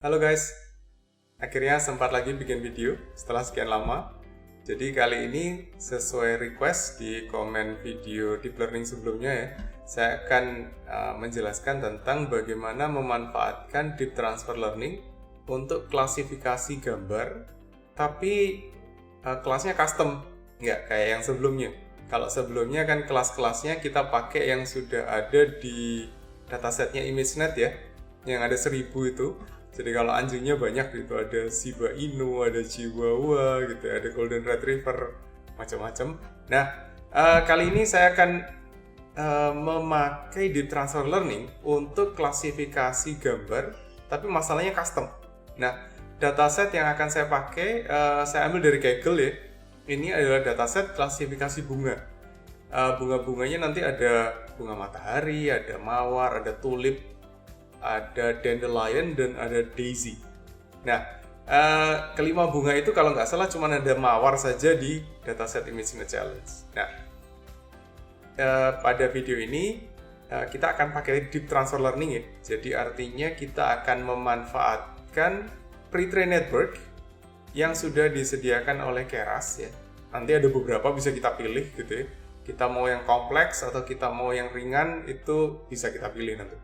Halo guys, akhirnya sempat lagi bikin video setelah sekian lama. Jadi kali ini sesuai request di komen video deep learning sebelumnya ya, saya akan menjelaskan tentang bagaimana memanfaatkan deep transfer learning untuk klasifikasi gambar, tapi kelasnya custom, nggak kayak yang sebelumnya. Kalau sebelumnya kan kelas-kelasnya kita pakai yang sudah ada di datasetnya ImageNet ya, yang ada 1000 itu. Jadi kalau anjingnya banyak gitu, ada Shiba Inu, ada Chihuahua gitu, ada Golden Retriever, macam-macam. Nah, kali ini saya akan memakai deep transfer learning untuk klasifikasi gambar, tapi masalahnya custom. Nah, dataset yang akan saya pakai, saya ambil dari Kaggle ya. Ini adalah dataset klasifikasi bunga. Bunga-bunganya nanti ada bunga matahari, ada mawar, ada tulip, ada dandelion, dan ada daisy. Nah, kelima bunga itu kalau nggak salah cuma ada mawar saja di dataset ImageNet Challenge. Nah, pada video ini kita akan pakai deep transfer learning ya. Jadi artinya kita akan memanfaatkan pre-trained network yang sudah disediakan oleh Keras ya. Nanti ada beberapa bisa kita pilih gitu ya. Kita mau yang kompleks atau kita mau yang ringan, itu bisa kita pilih nanti.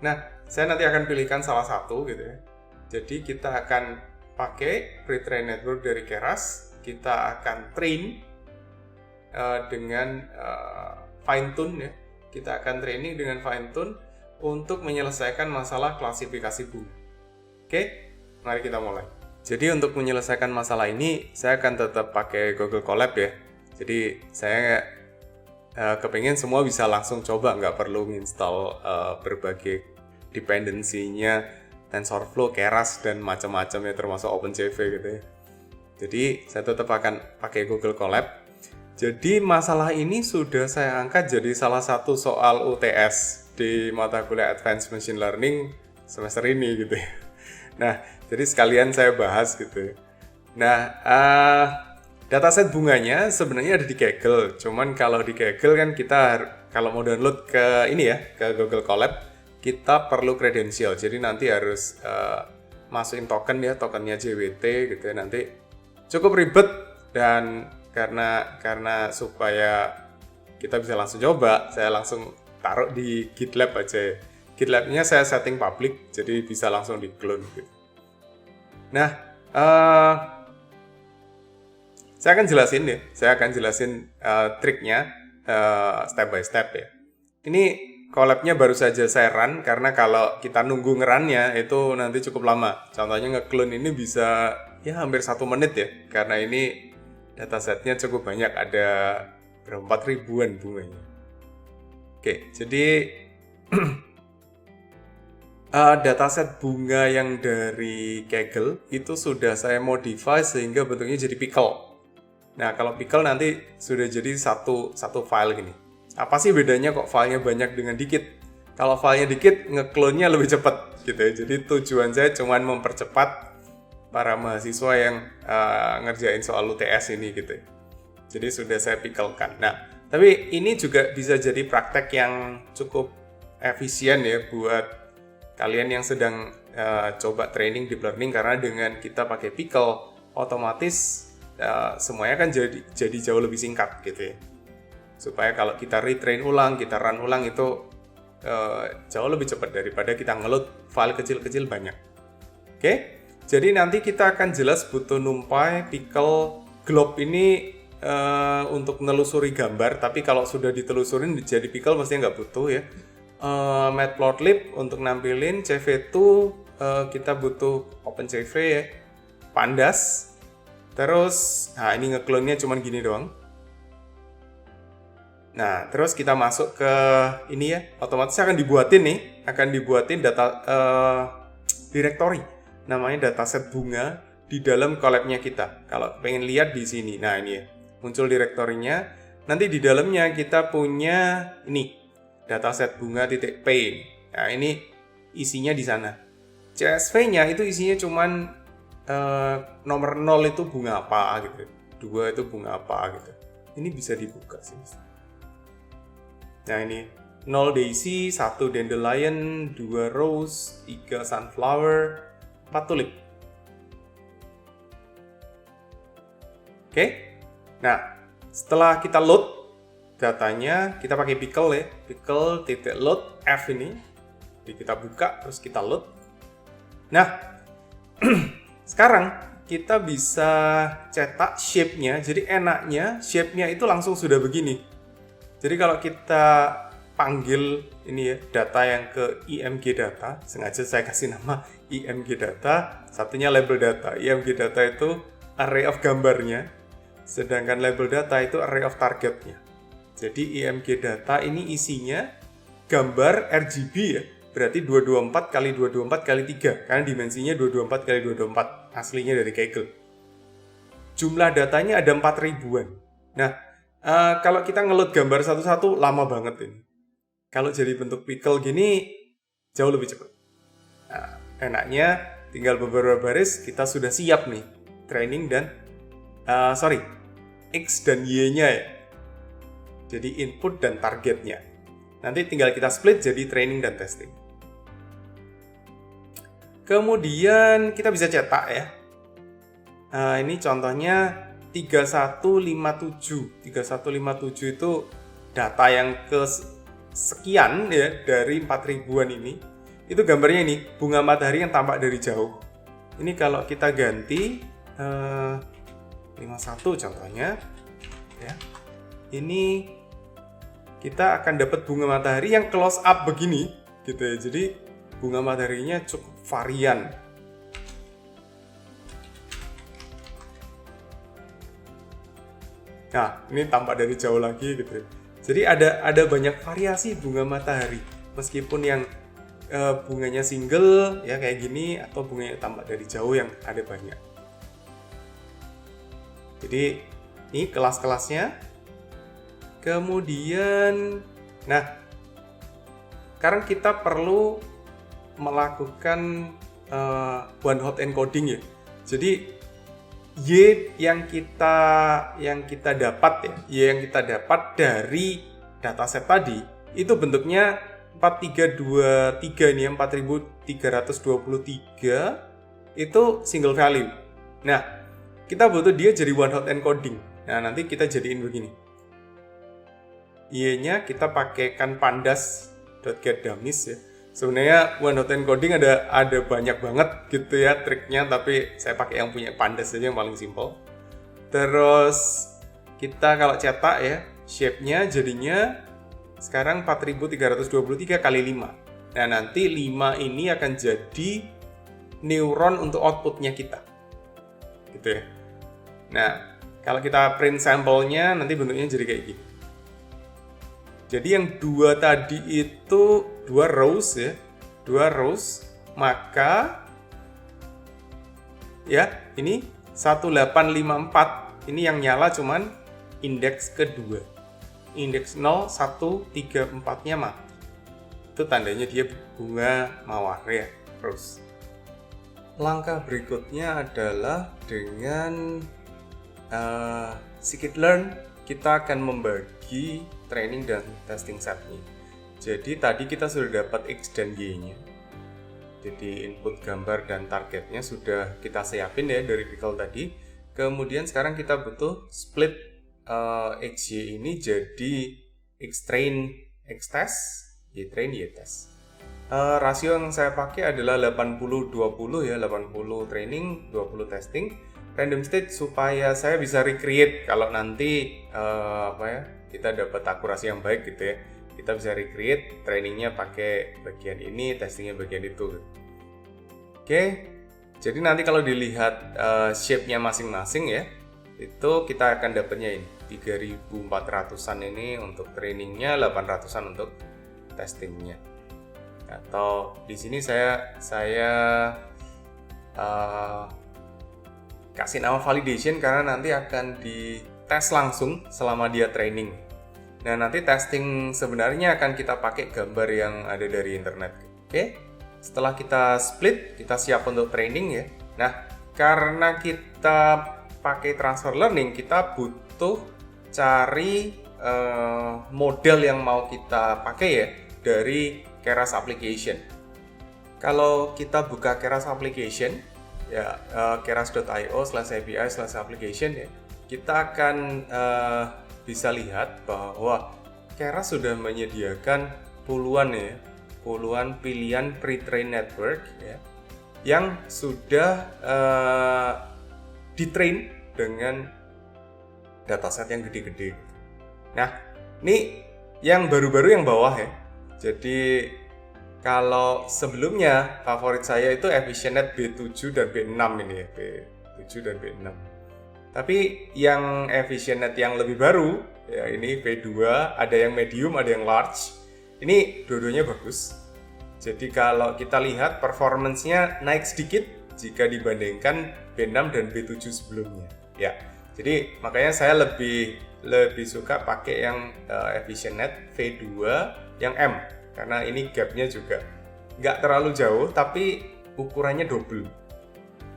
Nah, saya nanti akan pilihkan salah satu gitu ya. Jadi kita akan pakai pre-trained network dari Keras, kita akan train dengan fine tune ya. Kita akan training dengan fine tune untuk menyelesaikan masalah klasifikasi bunga. Oke, mari kita mulai. Jadi untuk menyelesaikan masalah ini, saya akan tetap pakai Google Colab ya. Jadi saya kepengen semua bisa langsung coba, nggak perlu install berbagai dependensinya TensorFlow, Keras, dan macam-macamnya termasuk OpenCV gitu ya. Jadi saya tetap akan pakai Google Colab. Jadi masalah ini sudah saya angkat jadi salah satu soal UTS di mata kuliah Advanced Machine Learning semester ini gitu ya. Nah, jadi sekalian saya bahas gitu ya. Nah, dataset bunganya sebenarnya ada di Kaggle. Cuman kalau di Kaggle kan kita kalau mau download ke ini ya, ke Google Colab, kita perlu kredensial. Jadi nanti harus masukin token ya, tokennya JWT gitu ya. Nanti cukup ribet, dan karena supaya kita bisa langsung coba, saya langsung taruh di GitLab aja. GitLab-nya saya setting public, jadi bisa langsung di-clone gitu. Nah, saya akan jelasin triknya step by step ya. Ini collab-nya baru saja saya run, karena kalau kita nunggu nge-run-nya itu nanti cukup lama. Contohnya nge-clone ini bisa ya hampir 1 menit ya, karena ini datasetnya cukup banyak, ada berapa ribuan bunganya. Oke, jadi dataset bunga yang dari Kaggle itu sudah saya modify sehingga bentuknya jadi pickle. Nah, kalau pickle nanti sudah jadi satu file gini. Apa sih bedanya kok filenya banyak dengan dikit? Kalau filenya dikit, nge-clone-nya lebih cepat gitu ya. Jadi tujuan saya cuma mempercepat para mahasiswa yang ngerjain soal UTS ini gitu ya. Jadi sudah saya picklekan. Nah, tapi ini juga bisa jadi praktek yang cukup efisien ya buat kalian yang sedang coba training deep learning, karena dengan kita pakai pickle, otomatis semuanya kan jadi jauh lebih singkat gitu ya. Supaya kalau kita retrain ulang, kita run ulang itu jauh lebih cepat daripada kita ngeload file kecil-kecil banyak. Oke, jadi nanti kita akan jelas butuh NumPy, pickle, glob ini untuk menelusuri gambar, tapi kalau sudah ditelusurin jadi pickle mestinya nggak butuh ya. Matplotlib untuk nampilin, CV2 kita butuh OpenCV ya, Pandas. Terus, nah ini nge-clone-nya cuman gini doang. Nah, terus kita masuk ke ini ya, otomatis akan dibuatin data directory, namanya dataset bunga di dalam collab-nya kita. Kalau pengen lihat di sini, nah ini ya, muncul direktorinya. Nanti di dalamnya kita punya ini, dataset bunga.p. Nah, ini isinya di sana. CSV-nya itu isinya cuman nomor 0 itu bunga apa gitu, 2 itu bunga apa gitu. Ini bisa dibuka sih. Nah ini 0 daisy, 1 dandelion, 2 rose, 3 sunflower, 4 tulip. Oke. Nah, setelah kita load datanya, kita pakai pickle ya. Pickle.load F ini. Jadi kita buka terus kita load. Nah, sekarang kita bisa cetak shape-nya. Jadi enaknya shape-nya itu langsung sudah begini. Jadi kalau kita panggil ini ya, data yang ke IMG data, sengaja saya kasih nama IMG data, satunya label data. IMG data itu array of gambarnya, sedangkan label data itu array of targetnya. Jadi IMG data ini isinya gambar RGB ya, berarti 224 kali 224 kali 3, karena dimensinya 224 kali 224, aslinya dari Kaggle. Jumlah datanya ada 4000-an. Nah, kalau kita ngeload gambar satu-satu lama banget ini. Kalau jadi bentuk pickle gini jauh lebih cepat. Nah, enaknya tinggal beberapa baris kita sudah siap nih training dan X dan Y-nya ya. Jadi input dan targetnya. Nanti tinggal kita split jadi training dan testing. Kemudian kita bisa cetak ya. Ini contohnya 3157. 3157 itu data yang ke sekian ya dari 4000-an ini. Itu gambarnya ini, bunga matahari yang tampak dari jauh. Ini kalau kita ganti 51 contohnya ya. Ini kita akan dapat bunga matahari yang close up begini gitu ya. Jadi bunga mataharinya cukup varian. Nah, ini tampak dari jauh lagi gitu ya. Jadi ada banyak variasi bunga matahari. Meskipun yang bunganya single ya kayak gini, atau bunganya tampak dari jauh yang ada banyak. Jadi ini kelas-kelasnya. Kemudian, nah, sekarang kita perlu melakukan one hot encoding ya. Jadi Y yang kita dapat ya, Y yang kita dapat dari dataset tadi itu bentuknya 4323 ini, 4323 itu single value. Nah, kita butuh dia jadi one hot encoding. Nah, nanti kita jadiin begini. Y-nya kita pakaikan pandas.getDummies ya. Sebenarnya one hot encoding ada banyak banget gitu ya triknya, tapi saya pakai yang punya pandas aja yang paling simple. Terus kita kalau cetak ya, shape-nya jadinya sekarang 4323 kali 5. Nah, nanti 5 ini akan jadi neuron untuk outputnya kita. Gitu ya. Nah, kalau kita print sampelnya nanti bentuknya jadi kayak gini. Jadi yang 2 tadi itu 2 rows ya. 2 rows, maka ya, ini 1854. Ini yang nyala cuman indeks kedua. Indeks 0, 1, 3, 4-nya mati. Itu tandanya dia bunga mawar ya, rows. Langkah berikutnya adalah dengan scikit-learn kita akan membagi training dan testing setnya. Jadi tadi kita sudah dapat X dan Y-nya. Jadi input gambar dan targetnya sudah kita siapin ya dari pickle tadi. Kemudian sekarang kita butuh split XY ini jadi X-train X-test, Y-train Y-test. Rasio yang saya pakai adalah 80-20 ya, 80 training, 20 testing. Random state supaya saya bisa recreate kalau nanti kita dapat akurasi yang baik gitu ya. Kita bisa recreate trainingnya pakai bagian ini, testingnya bagian itu. Oke, jadi nanti kalau dilihat shape-nya masing-masing ya, itu kita akan dapatnya ini 3.400-an ini untuk trainingnya, 800-an untuk testingnya. Atau di sini saya kasih nama validation karena nanti akan dites langsung selama dia training. Nah, nanti testing sebenarnya akan kita pakai gambar yang ada dari internet. Oke, setelah kita split, kita siap untuk training ya. Nah, karena kita pakai transfer learning, kita butuh cari model yang mau kita pakai ya dari Keras application. kalau kita buka Keras application ya, keras.io/api/application ya, kita akan bisa lihat bahwa Keras sudah menyediakan puluhan pilihan pre-trained network ya, yang sudah ditrain dengan dataset yang gede-gede. Nah, ini yang baru-baru yang bawah ya. Jadi kalau sebelumnya favorit saya itu EfficientNet B7 dan B6 ini ya, B7 dan B6. Tapi yang EfficientNet yang lebih baru ya, ini B2, ada yang medium, ada yang large. Ini dua-duanya bagus. Jadi kalau kita lihat performance-nya naik sedikit jika dibandingkan B6 dan B7 sebelumnya. Ya. Jadi makanya saya lebih suka pakai yang EfficientNet V2 yang M, karena ini gapnya juga nggak terlalu jauh tapi ukurannya double.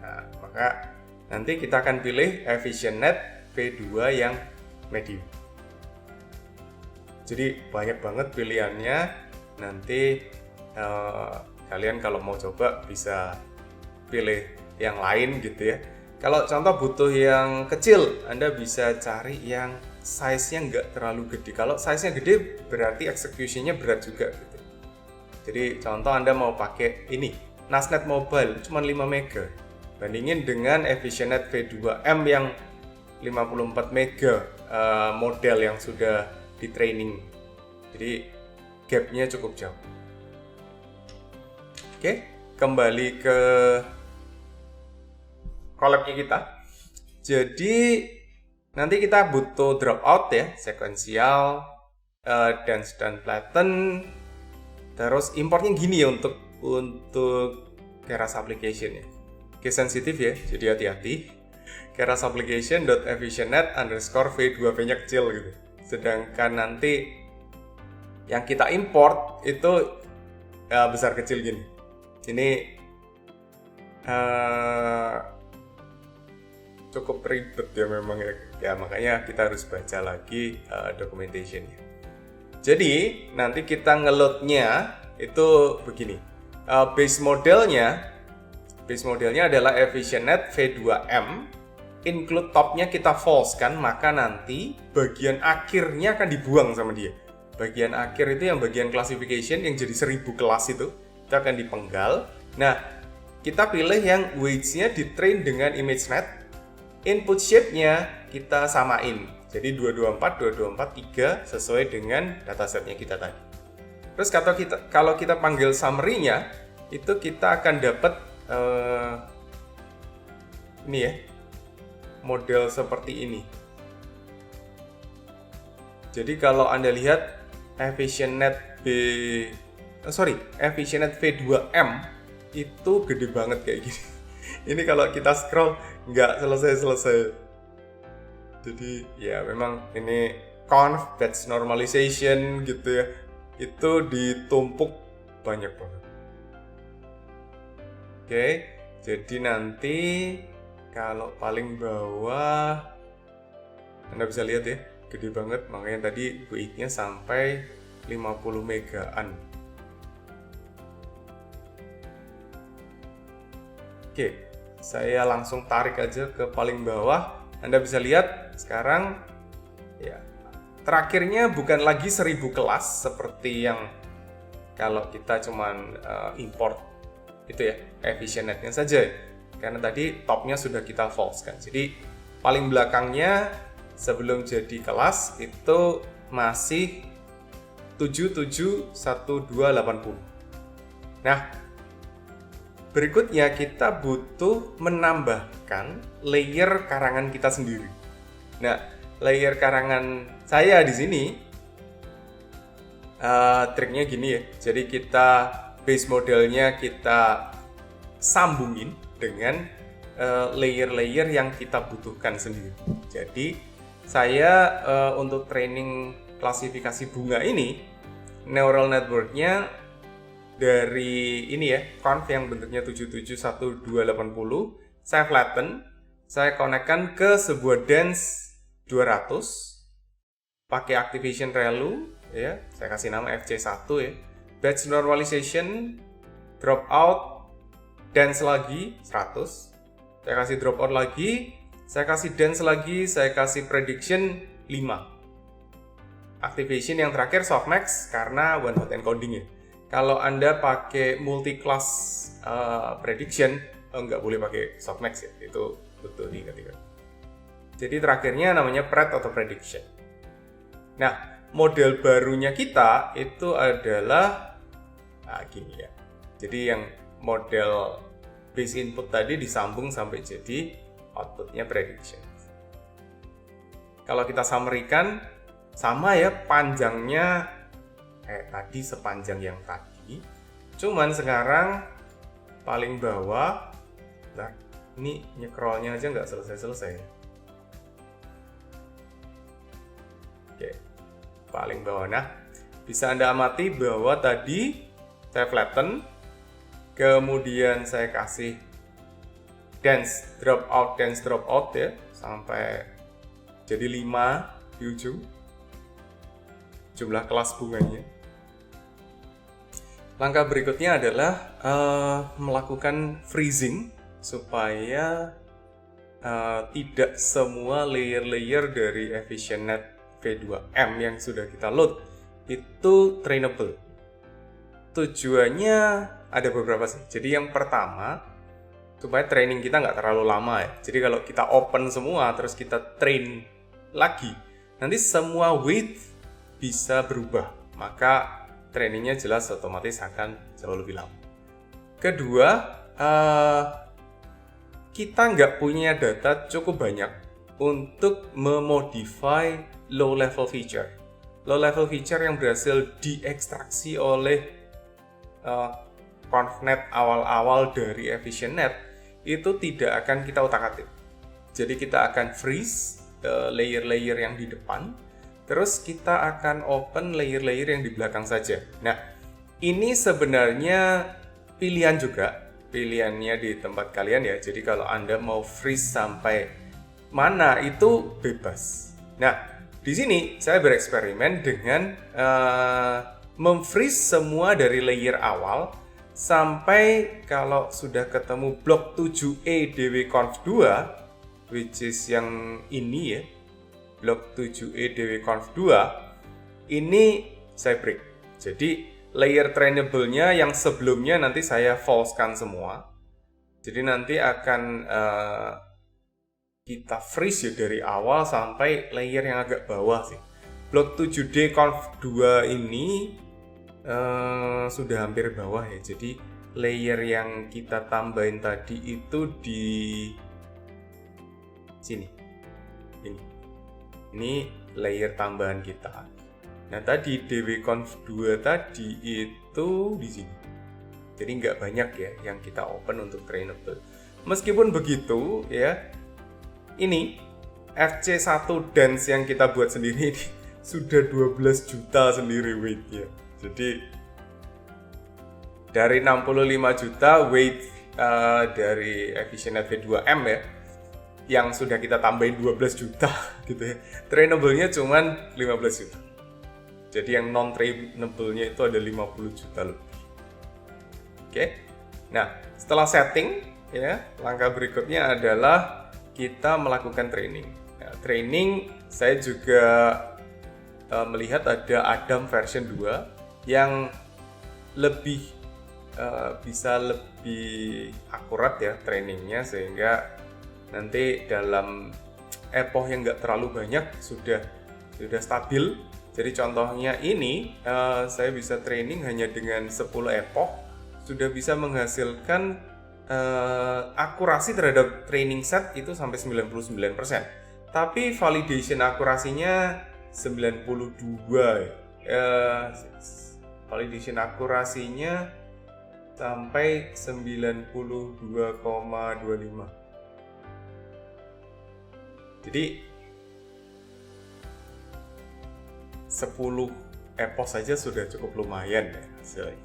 Nah, maka nanti kita akan pilih EfficientNet V2 yang medium. Jadi banyak banget pilihannya. Nanti kalian kalau mau coba bisa pilih yang lain gitu ya. Kalau contoh butuh yang kecil, Anda bisa cari yang size-nya nggak terlalu gede. Kalau size-nya gede, berarti execution-nya berat juga gitu. Jadi contoh Anda mau pakai ini, NASNet Mobile, cuma 5 MB. Bandingin dengan EfficientNet V2M yang 54 MB model yang sudah di training. Jadi gap-nya cukup jauh. Oke, kembali ke collab-nya kita. Jadi nanti kita butuh dropout ya, sekuensial, dense dan flatten. Terus importnya gini ya untuk Keras application ya. Oke, sensitif ya, jadi hati-hati. Keras application.efficientnet_v2p-nya kecil gitu. Sedangkan nanti yang kita import itu besar kecil gini. Ini cukup ribet ya memang ya, makanya kita harus baca lagi documentation-nya. Jadi nanti kita ngeloadnya itu begini. Base modelnya adalah EfficientNet V2M. Include topnya kita false kan, maka nanti bagian akhirnya akan dibuang sama dia. Bagian akhir itu yang bagian classification yang jadi 1000 kelas itu akan dipenggal. Nah, kita pilih yang weights-nya di-train dengan ImageNet. Input shape-nya kita samain. Jadi 224, 224, 3 sesuai dengan datasetnya kita tadi. Terus kalau kita panggil summary-nya, itu kita akan dapat ini ya, model seperti ini. Jadi kalau Anda lihat EfficientNet V2M itu gede banget kayak gini. Ini kalau kita scroll nggak selesai. Jadi ya memang ini conv, batch normalization gitu ya, itu ditumpuk banyak banget. Oke, jadi nanti kalau paling bawah Anda bisa lihat ya, gede banget, makanya tadi weight-nya sampai 50 megaan. Oke, saya langsung tarik aja ke paling bawah. Anda bisa lihat sekarang ya, terakhirnya bukan lagi 1000 kelas seperti yang kalau kita cuman import itu ya, EfficientNet-nya saja. Karena tadi topnya sudah kita false kan. Jadi paling belakangnya sebelum jadi kelas itu masih 771280. Nah, berikutnya kita butuh menambahkan layer karangan kita sendiri. Nah, layer karangan saya di sini triknya gini ya. Jadi kita base modelnya kita sambungin dengan layer-layer yang kita butuhkan sendiri. Jadi saya untuk training klasifikasi bunga ini, neural network-nya dari ini ya, conv yang bentuknya 771280, saya flatten, saya connect-kan ke sebuah dense 200 pakai activation ReLU ya, saya kasih nama FC1 ya. Batch normalization dropout, dance lagi 100, saya kasih dropout lagi, saya kasih dance lagi, saya kasih prediction 5. Activation yang terakhir softmax karena one hot encoding ya. Kalau Anda pakai multi-class prediction, nggak boleh pakai softmax ya, itu betul diingat-ingat. Jadi terakhirnya namanya pred atau prediction. Nah, model barunya kita itu adalah gini ya. Jadi yang model base input tadi disambung sampai jadi outputnya prediction. Kalau kita summary-kan, sama ya panjangnya tadi sepanjang yang tadi. Cuman sekarang paling bawah, nah ini nyekrolnya aja nggak selesai-selesai. Oke, paling bawah. Nah, bisa Anda amati bahwa tadi saya flatten, kemudian saya kasih dance drop out ya, sampai jadi 5 di ujung jumlah kelas bunganya. Langkah berikutnya adalah melakukan freezing supaya tidak semua layer-layer dari EfficientNet V2M yang sudah kita load itu trainable. Tujuannya ada beberapa sih. Jadi yang pertama, supaya training kita nggak terlalu lama ya. Jadi kalau kita open semua terus kita train lagi, nanti semua weight bisa berubah. Maka trainingnya jelas otomatis akan jauh lebih lama. Kedua, kita nggak punya data cukup banyak untuk memodify low level feature. Low level feature yang berhasil diekstraksi oleh ConvNet awal-awal dari EfficientNet itu tidak akan kita utak-atik. Jadi kita akan freeze layer-layer yang di depan, terus kita akan open layer-layer yang di belakang saja. Nah, ini sebenarnya pilihan juga, pilihannya di tempat kalian ya. Jadi kalau Anda mau freeze sampai mana itu bebas. Nah, di sini saya bereksperimen dengan memfreeze semua dari layer awal sampai kalau sudah ketemu blok 7E dwconf2, which is yang ini ya, blok 7E dwconf2, ini saya break. Jadi layer trainable-nya yang sebelumnya nanti saya false-kan semua. Jadi nanti akan kita freeze ya dari awal sampai layer yang agak bawah sih. Blok 7D conf2 ini sudah hampir bawah ya. Jadi layer yang kita tambahin tadi itu di sini. Ini layer tambahan kita. Nah tadi dwconf2 tadi itu di sini. Jadi nggak banyak ya yang kita open untuk trainable. Meskipun begitu ya, ini FC1 dance yang kita buat sendiri ini sudah 12 juta sendiri weight-nya. Jadi dari 65 juta weight dari EfficientNet V2M ya, yang sudah kita tambahin 12 juta gitu ya. Trainable-nya cuman 15 juta. Jadi yang non-trainable-nya itu ada 50 juta lebih. Oke. Nah, setelah setting ya, langkah berikutnya adalah kita melakukan training. Nah, training saya juga melihat ada Adam version 2 yang lebih bisa lebih akurat ya trainingnya, sehingga nanti dalam epoch yang nggak terlalu banyak sudah stabil. Jadi contohnya ini saya bisa training hanya dengan 10 epoch sudah bisa menghasilkan akurasi terhadap training set itu sampai 99%. Tapi validation akurasinya 92 validation akurasinya sampai 92,25. Jadi 10 epoch saja sudah cukup lumayan ya hasilnya.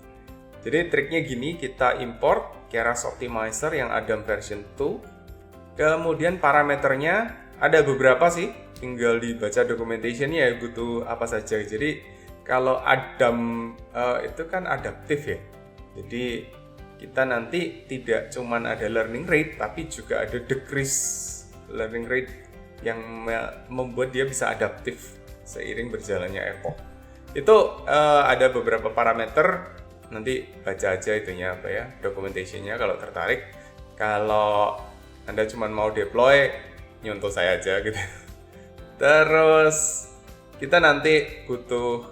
Jadi triknya gini, kita import Keras Optimizer yang Adam version 2. Kemudian parameternya ada beberapa sih, tinggal dibaca documentation-nya ya butuh apa saja. Jadi kalau Adam itu kan adaptif ya. Jadi kita nanti tidak cuman ada learning rate, tapi juga ada decrease learning rate yang membuat dia bisa adaptif seiring berjalannya epoch. Itu ada beberapa parameter, nanti baca aja itunya apa ya, documentation-nya kalau tertarik. Kalau Anda cuma mau deploy, nyontoh saya aja gitu. Terus kita nanti butuh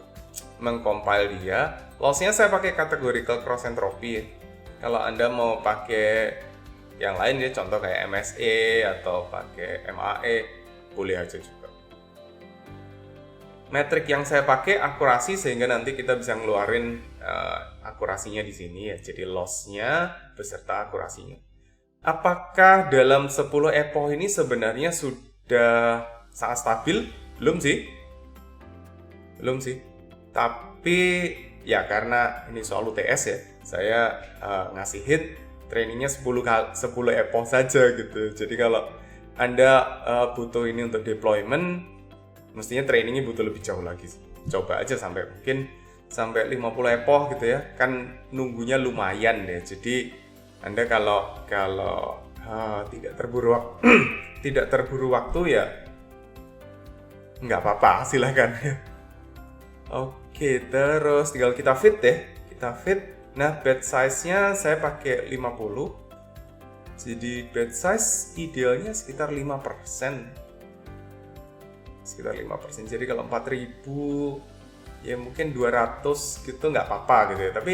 mengcompile dia. Loss-nya saya pakai categorical cross entropy. Kalau Anda mau pakai yang lain ya, contoh kayak MSE atau pakai MAE, boleh aja juga. Metrik yang saya pakai akurasi, sehingga nanti kita bisa ngeluarin akurasinya di sini ya. Jadi loss-nya beserta akurasinya. Apakah dalam 10 epoch ini sebenarnya sudah sangat stabil? Belum sih. Tapi ya karena ini soal UTS ya, saya ngasih hit trainingnya 10 epoch saja gitu. Jadi kalau Anda butuh ini untuk deployment, mestinya trainingnya butuh lebih jauh lagi. Coba aja sampai 50 epoch gitu ya. Kan nunggunya lumayan ya. Jadi Anda kalau tidak terburu waktu ya nggak apa-apa, silakan. Oke, terus tinggal kita fit deh. Nah, batch size-nya saya pakai 50. Jadi batch size idealnya sekitar 5%. Jadi kalau 4000 ya mungkin 200 gitu nggak apa-apa gitu ya. Tapi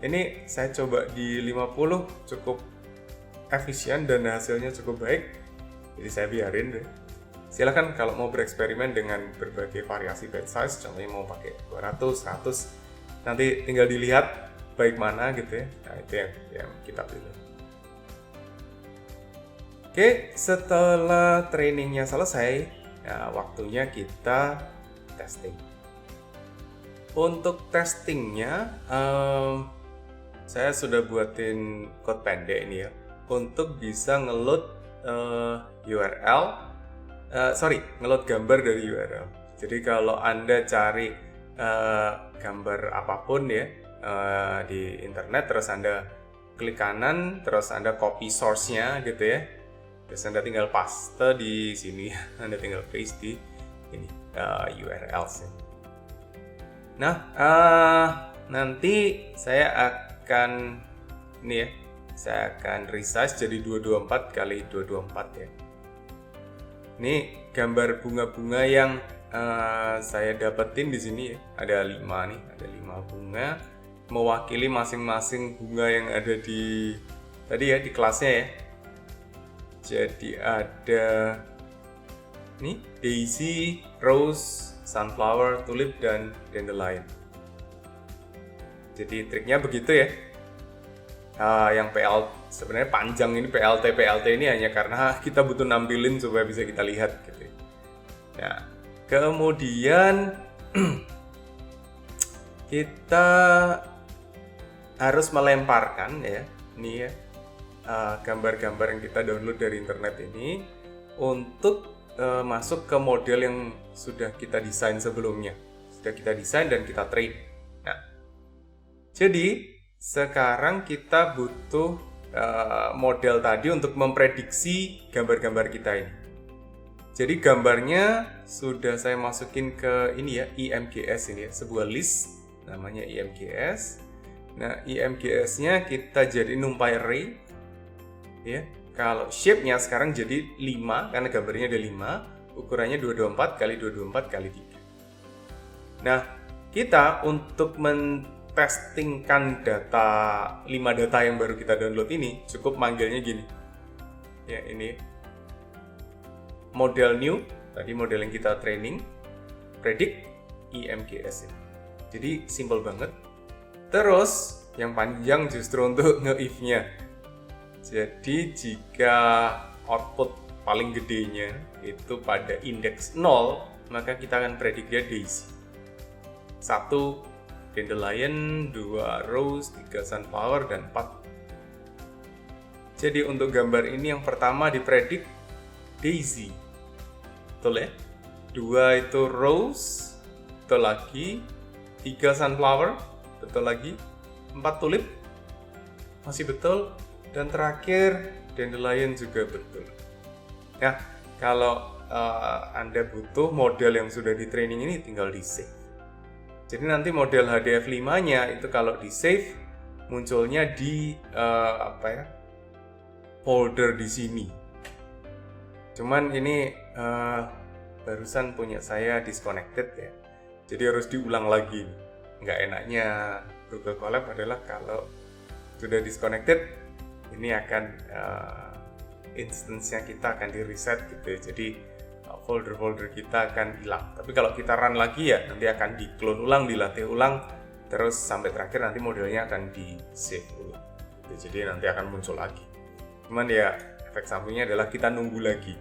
ini saya coba di 50 cukup efisien dan hasilnya cukup baik. Jadi saya biarin deh. Silakan kalau mau bereksperimen dengan berbagai variasi batch size, contohnya mau pakai 200, 100, nanti tinggal dilihat baik mana gitu ya. Nah, itu yang kita pilih. Oke, setelah trainingnya selesai, nah, waktunya kita testing. Untuk testingnya, saya sudah buatin code pendek ini ya, untuk bisa ngeload ngeload gambar dari URL. Jadi kalau Anda cari gambar apapun ya di internet, terus Anda klik kanan, terus Anda copy source-nya gitu ya. Terus Anda tinggal paste di sini, Anda tinggal paste di ini URL-nya. Nah, nanti saya akan resize jadi 224 kali 224 ya. Ini gambar bunga-bunga yang saya dapetin di sini ya. Ada 5 bunga mewakili masing-masing bunga yang ada di kelasnya ya. Jadi ada daisy, rose, sunflower, tulip, dan dandelion. Jadi triknya begitu ya. Yang sebenarnya panjang ini PLT ini hanya karena kita butuh nampilin supaya bisa kita lihat gitu. Nah, kemudian kita harus melemparkan ya, ini ya, gambar-gambar yang kita download dari internet ini untuk masuk ke model yang sudah kita desain sebelumnya. Sudah kita desain dan kita train. Nah, jadi sekarang kita butuh model tadi untuk memprediksi gambar-gambar kita ini. Jadi gambarnya sudah saya masukin ke ini ya, IMGS ini ya, sebuah list namanya IMGS. Nah, IMGS-nya kita jadi numpy array ya. Kalau shape-nya sekarang jadi 5 karena gambarnya ada 5, ukurannya 224 kali 224 kali 3. Nah, kita untuk testingkan 5 data yang baru kita download ini cukup manggilnya gini ya, ini model new, tadi model yang kita training, predict IMGS ini. Jadi simple banget. Terus yang panjang justru untuk nge-if-nya. Jadi jika output paling gedenya itu pada indeks 0, maka kita akan predict dia daisy. 1 dandelion, 2 rose, 3 sunflower, dan 4. Jadi untuk gambar ini yang pertama dipredik daisy. Betul ya? 2 itu rose, betul lagi. 3 sunflower, betul lagi. 4 tulip, masih betul. Dan terakhir, dandelion juga betul. Ya, kalau Anda butuh model yang sudah di training ini, tinggal di save. Jadi nanti model HDF5-nya itu kalau di save, munculnya di folder di sini. Cuman ini barusan punya saya disconnected ya, jadi harus diulang lagi. Nggak enaknya Google Colab adalah kalau sudah disconnected, ini akan instance-nya kita akan di reset gitu ya. Jadi folder-folder kita akan hilang. Tapi kalau kita run lagi ya nanti akan di clone ulang, dilatih ulang, terus sampai terakhir nanti modelnya akan di save ulang gitu. Jadi nanti akan muncul lagi. Cuman ya efek sampingnya adalah kita nunggu lagi.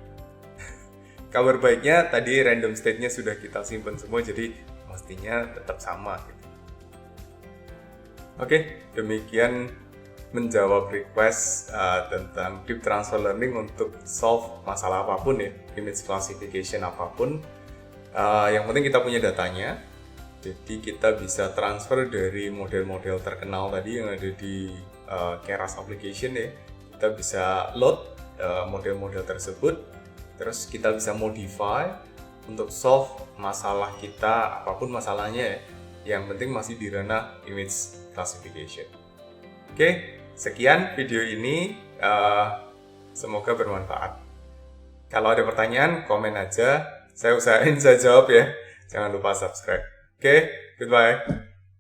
Kabar baiknya tadi random state-nya sudah kita simpan semua, jadi pastinya tetap sama gitu. Oke, demikian menjawab request tentang deep transfer learning untuk solve masalah apapun ya, image classification apapun. Yang penting kita punya datanya, jadi kita bisa transfer dari model-model terkenal tadi yang ada di Keras application ya. Kita bisa load model-model tersebut, terus kita bisa modify untuk solve masalah kita, apapun masalahnya ya. Yang penting masih di ranah image classification. Oke, sekian video ini, semoga bermanfaat. Kalau ada pertanyaan, komen aja, saya usahain saya jawab ya. Jangan lupa subscribe. Oke, goodbye.